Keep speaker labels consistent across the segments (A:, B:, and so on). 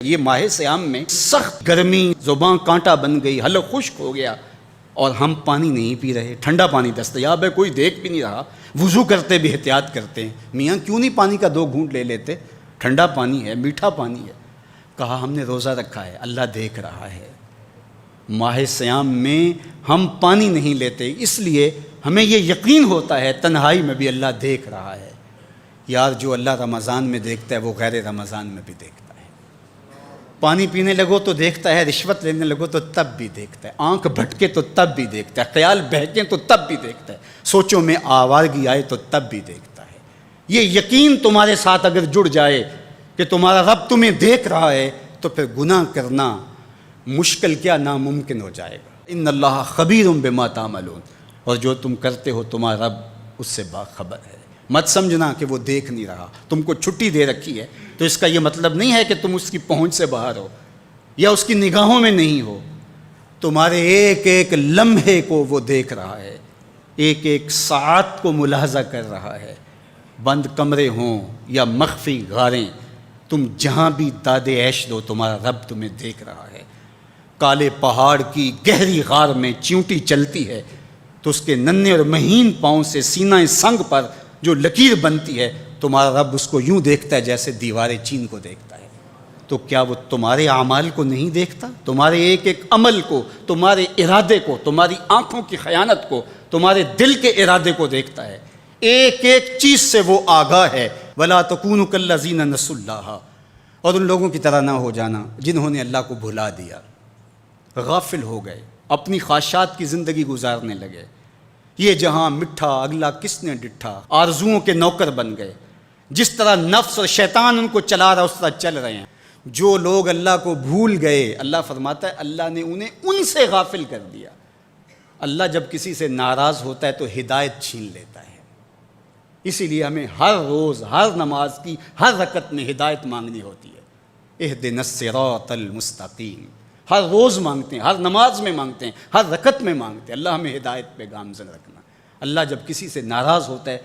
A: یہ ماہ سیام میں سخت گرمی، زبان کانٹا بن گئی، حلق خشک ہو گیا اور ہم پانی نہیں پی رہے، ٹھنڈا پانی دستیاب ہے، کوئی دیکھ بھی نہیں رہا، وضو کرتے بھی احتیاط کرتے ہیں، میاں کیوں نہیں پانی کا 2 گھونٹ لے لیتے، ٹھنڈا پانی ہے، میٹھا پانی ہے۔ کہا ہم نے روزہ رکھا ہے، اللہ دیکھ رہا ہے۔ ماہ سیام میں ہم پانی نہیں لیتے، اس لیے ہمیں یہ یقین ہوتا ہے تنہائی میں بھی اللہ دیکھ رہا ہے۔ یار جو اللہ رمضان میں دیکھتا ہے وہ غیر رمضان میں بھی دیکھتا ہے۔ پانی پینے لگو تو دیکھتا ہے، رشوت لینے لگو تو تب بھی دیکھتا ہے، آنکھ بھٹکے تو تب بھی دیکھتا ہے، خیال بہکے تو تب بھی دیکھتا ہے، سوچوں میں آوارگی آئے تو تب بھی دیکھتا ہے۔ یہ یقین تمہارے ساتھ اگر جڑ جائے کہ تمہارا رب تمہیں دیکھ رہا ہے تو پھر گناہ کرنا مشکل کیا ناممکن ہو جائے گا۔ ان اللہ خبیر بما تعملون، اور جو تم کرتے ہو تمہارا رب اس سے باخبر ہے۔ مت سمجھنا کہ وہ دیکھ نہیں رہا، تم کو چھٹی دے رکھی ہے تو اس کا یہ مطلب نہیں ہے کہ تم اس کی پہنچ سے باہر ہو یا اس کی نگاہوں میں نہیں ہو۔ تمہارے ایک ایک لمحے کو وہ دیکھ رہا ہے، ایک ایک ساعت کو ملاحظہ کر رہا ہے۔ بند کمرے ہوں یا مخفی غاریں، تم جہاں بھی داد عیش دو تمہارا رب تمہیں دیکھ رہا ہے۔ کالے پہاڑ کی گہری غار میں چیونٹی چلتی ہے تو اس کے ننھے اور مہین پاؤں سے سینہ سنگ پر جو لکیر بنتی ہے تمہارا رب اس کو یوں دیکھتا ہے جیسے دیوار چین کو دیکھتا ہے۔ تو کیا وہ تمہارے اعمال کو نہیں دیکھتا؟ تمہارے ایک ایک عمل کو، تمہارے ارادے کو، تمہاری آنکھوں کی خیانت کو، تمہارے دل کے ارادے کو دیکھتا ہے، ایک ایک چیز سے وہ آگاہ ہے۔ وَلَا تَكُونُوا كَالَّذِينَ نَسُوا اللَّهَ، اور ان لوگوں کی طرح نہ ہو جانا جنہوں نے اللہ کو بھلا دیا، غافل ہو گئے، اپنی خواہشات کی زندگی گزارنے لگے۔ یہ جہاں مٹھا اگلا کس نے ڈٹھا، آرزوؤں کے نوکر بن گئے، جس طرح نفس اور شیطان ان کو چلا رہا اس طرح چل رہے ہیں۔ جو لوگ اللہ کو بھول گئے، اللہ فرماتا ہے اللہ نے انہیں ان سے غافل کر دیا۔ اللہ جب کسی سے ناراض ہوتا ہے تو ہدایت چھین لیتا ہے، اسی لیے ہمیں ہر روز ہر نماز کی ہر رکعت میں ہدایت مانگنی ہوتی ہے۔ اہدنا الصراط المستقیم، ہر روز مانگتے ہیں، ہر نماز میں مانگتے ہیں، ہر رکعت میں مانگتے ہیں، اللہ ہمیں ہدایت پہ گامزن رکھنا۔ اللہ جب کسی سے ناراض ہوتا ہے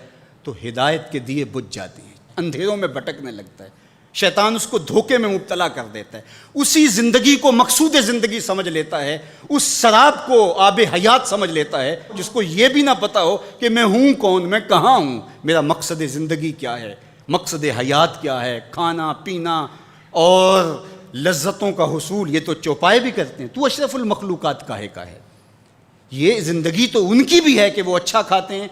A: تو ہدایت کے دیے بجھ جاتے ہیں، اندھیروں میں بھٹکنے لگتا ہے، شیطان اس کو دھوکے میں مبتلا کر دیتا ہے، اسی زندگی کو مقصود زندگی سمجھ لیتا ہے، اس شراب کو آب حیات سمجھ لیتا ہے، جس کو یہ بھی نہ پتا ہو کہ میں ہوں کون، میں کہاں ہوں، میرا مقصد زندگی کیا ہے، مقصد حیات کیا ہے، کھانا پینا اور لذتوں کا حصول۔ یہ تو چوپائے بھی کرتے ہیں، تو اشرف المخلوقات کاہے کا ہے؟ یہ زندگی تو ان کی بھی ہے کہ وہ اچھا کھاتے ہیں،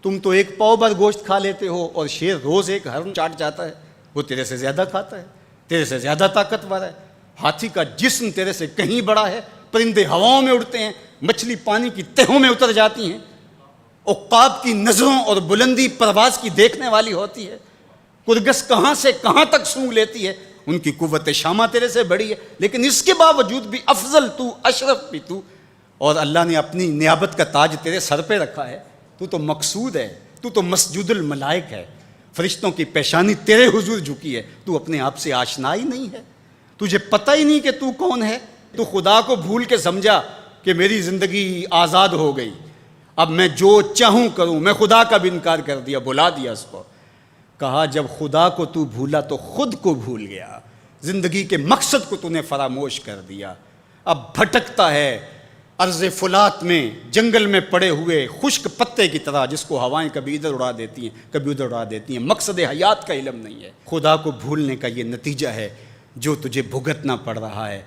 A: تم تو 1 پاؤ بھر گوشت کھا لیتے ہو اور شیر روز 1 ہرن چاٹ جاتا ہے، وہ تیرے سے زیادہ کھاتا ہے، تیرے سے زیادہ طاقتور ہے، ہاتھی کا جسم تیرے سے کہیں بڑا ہے، پرندے ہواؤں میں اڑتے ہیں، مچھلی پانی کی تہوں میں اتر جاتی ہیں، عقاب کی نظروں اور بلندی پرواز کی دیکھنے والی ہوتی ہے، کرگس کہاں سے کہاں تک سونگھ لیتی ہے، ان کی قوت شامہ تیرے سے بڑی ہے، لیکن اس کے باوجود بھی افضل تو، اشرف بھی تو، اور اللہ نے اپنی نیابت کا تاج تیرے سر پہ رکھا ہے، تو مقصود ہے، تو مسجود الملائک ہے، فرشتوں کی پیشانی تیرے حضور جھکی ہے، تو اپنے آپ سے آشنا ہی نہیں ہے، تجھے پتہ ہی نہیں کہ تو کون ہے، تو خدا کو بھول کے سمجھا کہ میری زندگی آزاد ہو گئی، اب میں جو چاہوں کروں، میں خدا کا بھی انکار کر دیا، بھلا دیا اس کو۔ کہا جب خدا کو تو بھولا تو خود کو بھول گیا، زندگی کے مقصد کو تو نے فراموش کر دیا، اب بھٹکتا ہے ارض فلات میں، جنگل میں پڑے ہوئے خشک پتے کی طرح، جس کو ہوائیں کبھی ادھر اڑا دیتی ہیں کبھی ادھر اڑا دیتی ہیں، مقصد حیات کا علم نہیں ہے۔ خدا کو بھولنے کا یہ نتیجہ ہے جو تجھے بھگتنا پڑ رہا ہے۔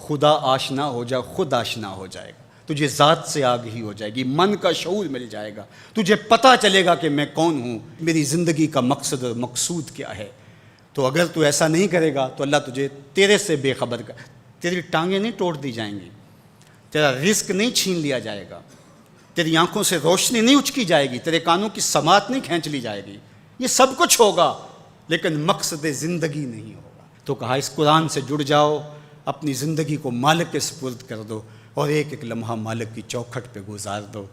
A: خدا آشنا ہو جا، خود آشنا ہو جائے گا، تجھے ذات سے آگہی ہو جائے گی، من کا شعور مل جائے گا، تجھے پتہ چلے گا کہ میں کون ہوں، میری زندگی کا مقصد اور مقصود کیا ہے۔ تو اگر تو ایسا نہیں کرے گا تو اللہ تجھے تیرے سے بے خبر کر، تیری ٹانگیں نہیں توڑ دی جائیں گی، تیرا رزق نہیں چھین لیا جائے گا، تیری آنکھوں سے روشنی نہیں اچکی جائے گی، تیرے کانوں کی سماعت نہیں کھینچ لی جائے گی، یہ سب کچھ ہوگا لیکن مقصد زندگی نہیں ہوگا۔ تو کہا اس قرآن سے جڑ جاؤ، اپنی زندگی کو مالک کے سپرد کر دو اور ایک ایک لمحہ مالک کی چوکھٹ پہ گزار دو۔